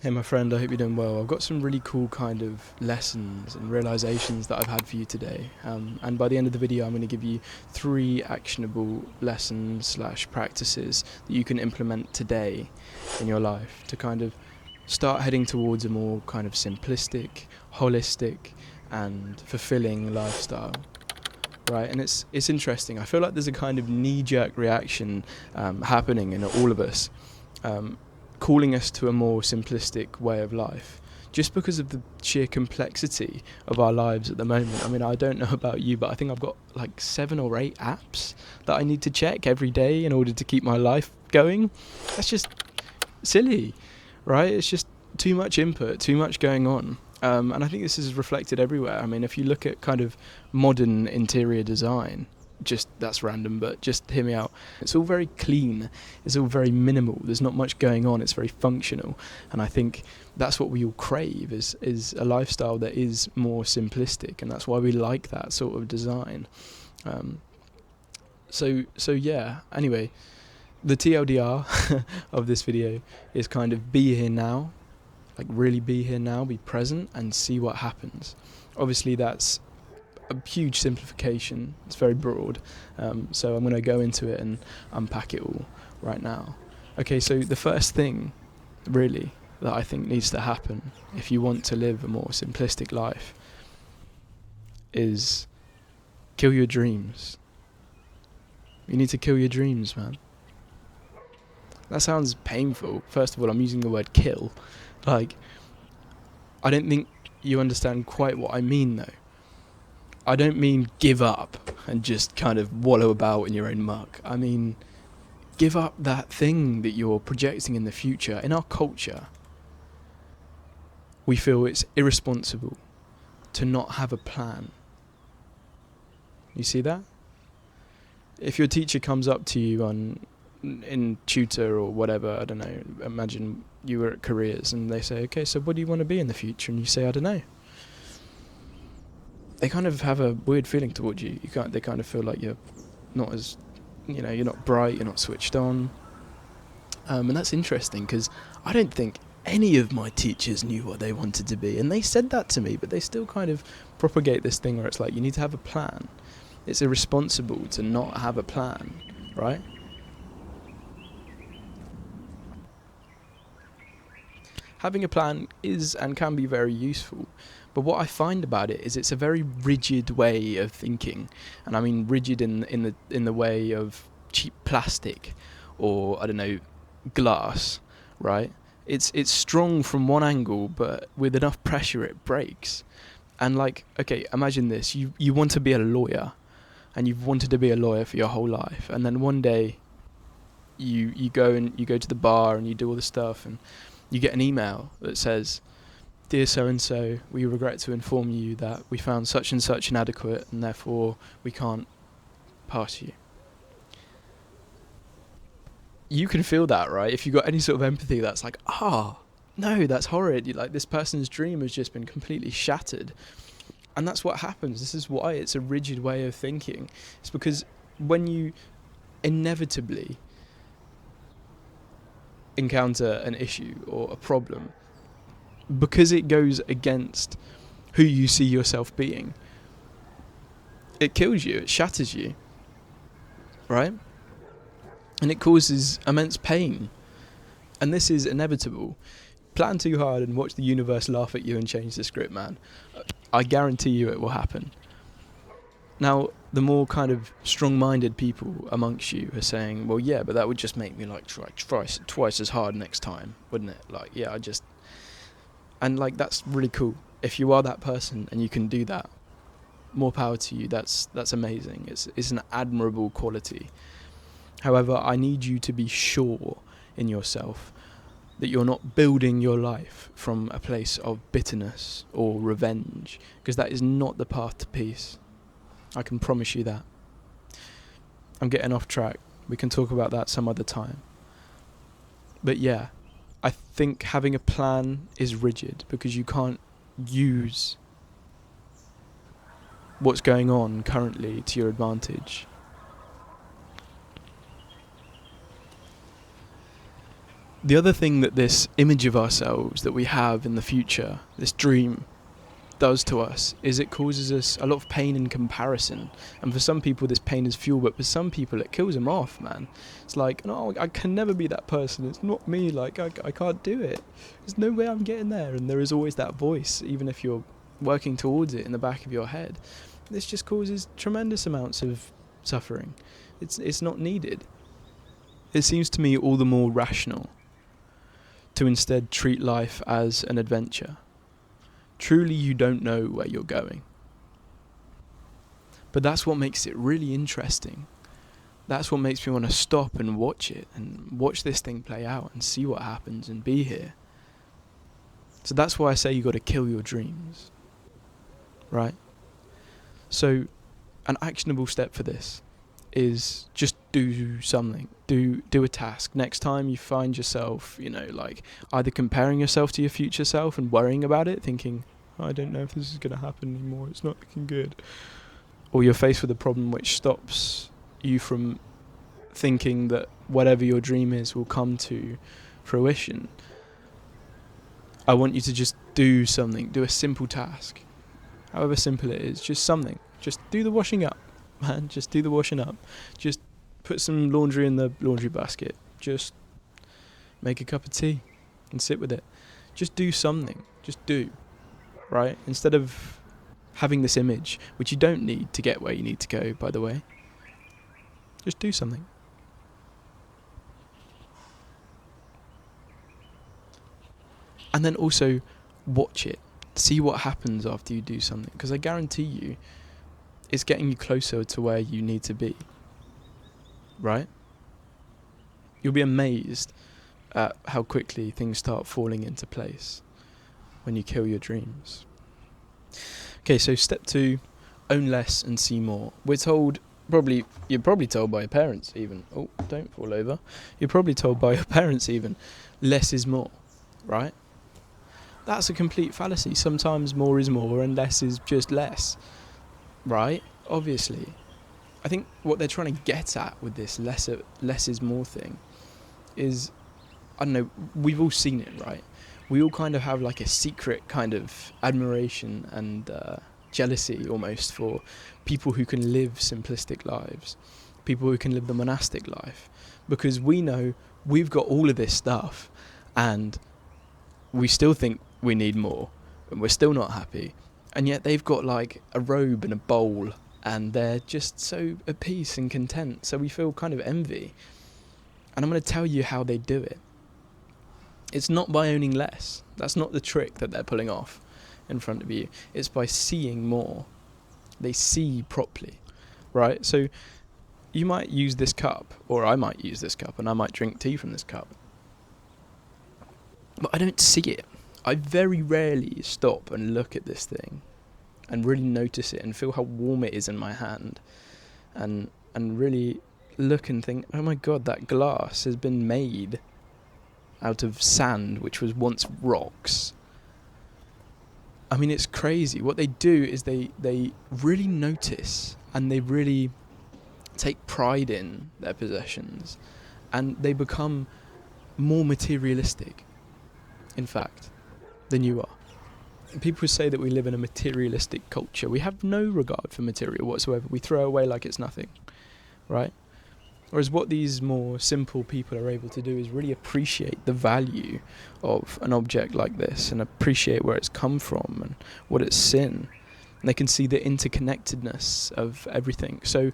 Hey my friend, I hope you're doing well. I've got some really cool kind of lessons and realizations that I've had for you today. And by the end of the video, I'm going to give you 3 actionable lessons slash practices that you can implement today in your life to kind of start heading towards a more kind of simplistic, holistic, and fulfilling lifestyle. Right, and it's interesting. I feel like there's a kind of knee-jerk reaction happening in all of us. Calling us to a more simplistic way of life just because of the sheer complexity of our lives at the moment. I mean, I don't know about you, but I think I've got like 7 or 8 apps that I need to check every day in order to keep my life going. That's just silly, right? It's just too much input, too much going on. And I think this is reflected everywhere. I mean, if you look at kind of modern interior design, that's random, but just hear me out. It's all very clean, it's all very minimal, there's not much going on, it's very functional, and I think that's what we all crave is a lifestyle that is more simplistic, and that's why we like that sort of design. So yeah, anyway, the TLDR of this video is kind of be here now, like really be here now, be present and see what happens. Obviously that's a huge simplification, it's very broad, so I'm going to go into it and unpack it all right now. Okay, so the first thing really that I think needs to happen if you want to live a more simplistic life is kill your dreams. You need to kill your dreams, man. That sounds painful. First of all, I'm using the word kill. Like, I don't think you understand quite what I mean though. I don't mean give up and just kind of wallow about in your own muck. I mean, give up that thing that you're projecting in the future. In our culture, we feel it's irresponsible to not have a plan. You see that? If your teacher comes up to you in tutor or whatever, I don't know, imagine you were at careers and they say, okay, so what do you want to be in the future? And you say, I don't know. They kind of have a weird feeling towards you. They kind of feel like you're not as, you're not bright, you're not switched on. And that's interesting because I don't think any of my teachers knew what they wanted to be. And they said that to me, but they still kind of propagate this thing where it's like, you need to have a plan. It's irresponsible to not have a plan, right? Having a plan is and can be very useful, but what I find about it is it's a very rigid way of thinking, and I mean rigid in the way of cheap plastic, or I don't know, glass, right? It's strong from one angle, but with enough pressure it breaks. And like, okay, imagine this: you want to be a lawyer, and you've wanted to be a lawyer for your whole life, and then one day you go to the bar and you do all the stuff and you get an email that says, dear so-and-so, we regret to inform you that we found such and such inadequate and therefore we can't pass you. You can feel that, right? If you've got any sort of empathy, that's like, no, that's horrid. Like, this person's dream has just been completely shattered. And that's what happens. This is why it's a rigid way of thinking. It's because when you inevitably encounter an issue or a problem, because it goes against who you see yourself being, it kills you, it shatters you, right? And it causes immense pain. And this is inevitable. Plan too hard and watch the universe laugh at you and change the script, man. I guarantee you it will happen. Now, the more kind of strong-minded people amongst you are saying, well, yeah, but that would just make me like try twice as hard next time, wouldn't it? Like, yeah, and like, that's really cool. If you are that person and you can do that, more power to you. That's amazing. It's an admirable quality. However, I need you to be sure in yourself that you're not building your life from a place of bitterness or revenge, because that is not the path to peace. I can promise you that. I'm getting off track. We can talk about that some other time. But yeah, I think having a plan is rigid because you can't use what's going on currently to your advantage. The other thing that this image of ourselves that we have in the future, this dream, does to us is it causes us a lot of pain in comparison. And for some people this pain is fuel, but for some people it kills them off, man. It's like, no, I can never be that person, it's not me, like I can't do it, there's no way I'm getting there. And there is always that voice, even if you're working towards it, in the back of your head. This just causes tremendous amounts of suffering. It's not needed. It seems to me all the more rational to instead treat life as an adventure. Truly, you don't know where you're going. But that's what makes it really interesting. That's what makes me want to stop and watch it, and watch this thing play out and see what happens and be here. So that's why I say you got to kill your dreams. Right? So an actionable step for this is just do something. Do a task. Next time you find yourself, like either comparing yourself to your future self and worrying about it, thinking, I don't know if this is going to happen anymore, it's not looking good. Or you're faced with a problem which stops you from thinking that whatever your dream is will come to fruition. I want you to just do something. Do a simple task. However simple it is, just something. Just do the washing up, man. Just do the washing up. Just put some laundry in the laundry basket. Just make a cup of tea and sit with it. Just do something. Just do. Right? Instead of having this image, which you don't need to get where you need to go, by the way. Just do something. And then also watch it. See what happens after you do something. Because I guarantee you, it's getting you closer to where you need to be. Right? You'll be amazed at how quickly things start falling into place when you kill your dreams. Okay, so step 2, own less and see more. We're told, you're probably told by your parents even. Oh, don't fall over. You're probably told by your parents even, less is more, right? That's a complete fallacy. Sometimes more is more and less is just less, right? Obviously. I think what they're trying to get at with this less is more thing is, I don't know, we've all seen it, right? We all kind of have like a secret kind of admiration and jealousy almost for people who can live simplistic lives, people who can live the monastic life, because we know we've got all of this stuff and we still think we need more and we're still not happy, and yet they've got like a robe and a bowl and they're just so at peace and content, so we feel kind of envy. And I'm going to tell you how they do it. It's not by owning less. That's not the trick that they're pulling off in front of you. It's by seeing more. They see properly, right? So you might use this cup, or I might use this cup, and I might drink tea from this cup. But I don't see it. I very rarely stop and look at this thing and really notice it and feel how warm it is in my hand, and really look and think, oh my God, that glass has been made out of sand, which was once rocks. I mean, it's crazy. What they do is they really notice and they really take pride in their possessions, and they become more materialistic, in fact, than you are. People say that we live in a materialistic culture. We have no regard for material whatsoever. We throw away like it's nothing, right? Whereas what these more simple people are able to do is really appreciate the value of an object like this and appreciate where it's come from and what it's in. And they can see the interconnectedness of everything. So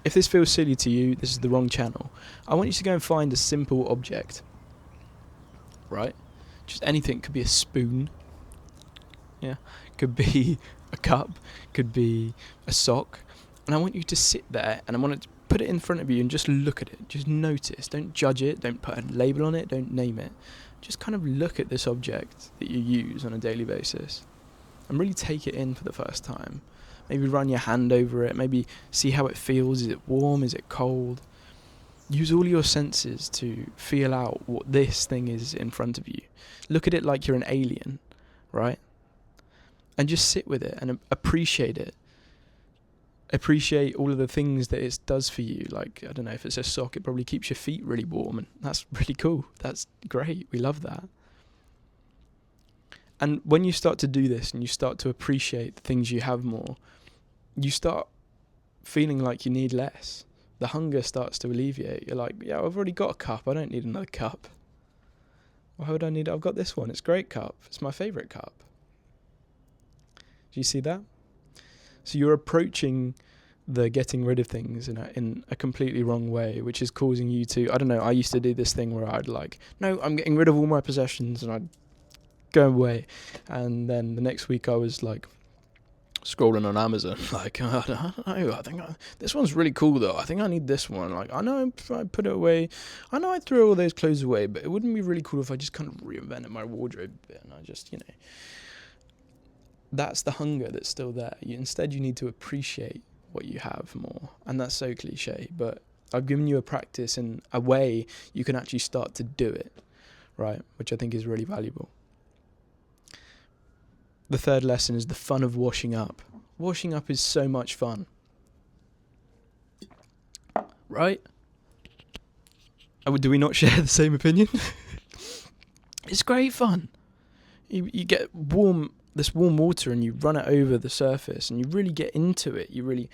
if this feels silly to you, this is the wrong channel. I want you to go and find a simple object, right? Just anything. Could be a spoon. Yeah. Could be a cup. Could be a sock. And I want you to sit there and I want to put it in front of you and just look at it. Just notice. Don't judge it. Don't put a label on it. Don't name it. Just kind of look at this object that you use on a daily basis and really take it in for the first time. Maybe run your hand over it. Maybe see how it feels. Is it warm? Is it cold? Use all your senses to feel out what this thing is in front of you. Look at it like you're an alien, right? And just sit with it and appreciate it. appreciate all of the things that it does for you. Like, I don't know, if it's a sock, it probably keeps your feet really warm, and that's really cool. That's great. We love that. And when you start to do this and you start to appreciate the things you have more, you start feeling like you need less. The hunger starts to alleviate. You're like, yeah, I've already got a cup. I don't need another cup. Why would I need it? I've got this one. It's a great cup. It's my favourite cup. Do you see that? So you're approaching the getting rid of things in a completely wrong way, which is causing you to, I don't know, I used to do this thing where I'd like, no, I'm getting rid of all my possessions, and I'd go away. And then the next week I was like scrolling on Amazon, like, I don't know, I think this one's really cool though. I think I need this one. Like, I know I put it away. I know I threw all those clothes away, but it wouldn't be really cool if I just kind of reinvented my wardrobe a bit, and I just, that's the hunger that's still there. Instead, you need to appreciate what you have more. And that's so cliche, but I've given you a practice in a way you can actually start to do it, right? Which I think is really valuable. The third lesson is the fun of washing up. Washing up is so much fun, right? Do we not share the same opinion? It's great fun. You get this warm water and you run it over the surface and you really get into it. You really,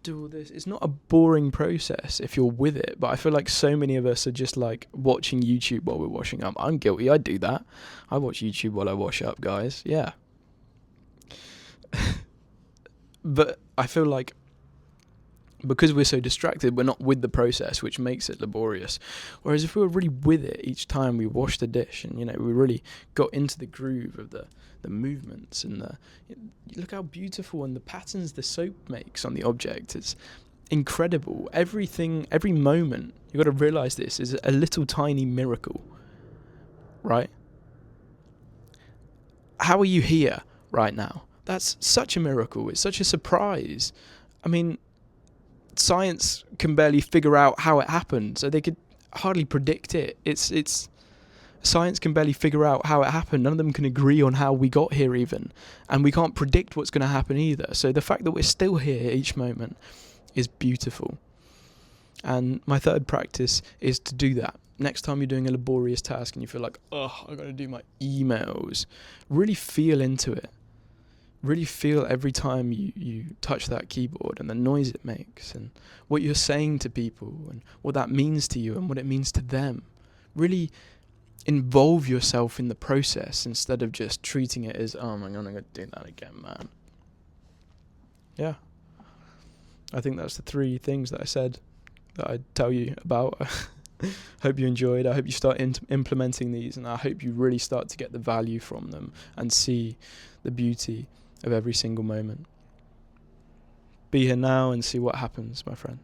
do all this. It's not a boring process if you're with it, but I feel like so many of us are just like watching YouTube while we're washing up. I'm guilty. I do that. I watch YouTube while I wash up, guys. Yeah. But I feel like because we're so distracted, we're not with the process, which makes it laborious. Whereas if we were really with it each time we washed the dish and, we really got into the groove of the movements and look how beautiful, and the patterns the soap makes on the object is incredible. Every moment, you've got to realise this is a little tiny miracle, right? How are you here right now? That's such a miracle. It's such a surprise. I mean, science can barely figure out how it happened, so they could hardly predict it. It's science can barely figure out how it happened. None of them can agree on how we got here even, and we can't predict what's going to happen either. So the fact that we're still here each moment is beautiful. And my third practice is to do that. Next time you're doing a laborious task and you feel like, oh, I've got to do my emails, really feel into it. Really feel every time you touch that keyboard and the noise it makes and what you're saying to people and what that means to you and what it means to them. Really involve yourself in the process instead of just treating it as, oh my God, I'm going to do that again, man. Yeah. I think that's the 3 things that I said that I'd tell you about. Hope you enjoyed. I hope you start implementing these, and I hope you really start to get the value from them and see the beauty of every single moment. Be here now and see what happens, my friend.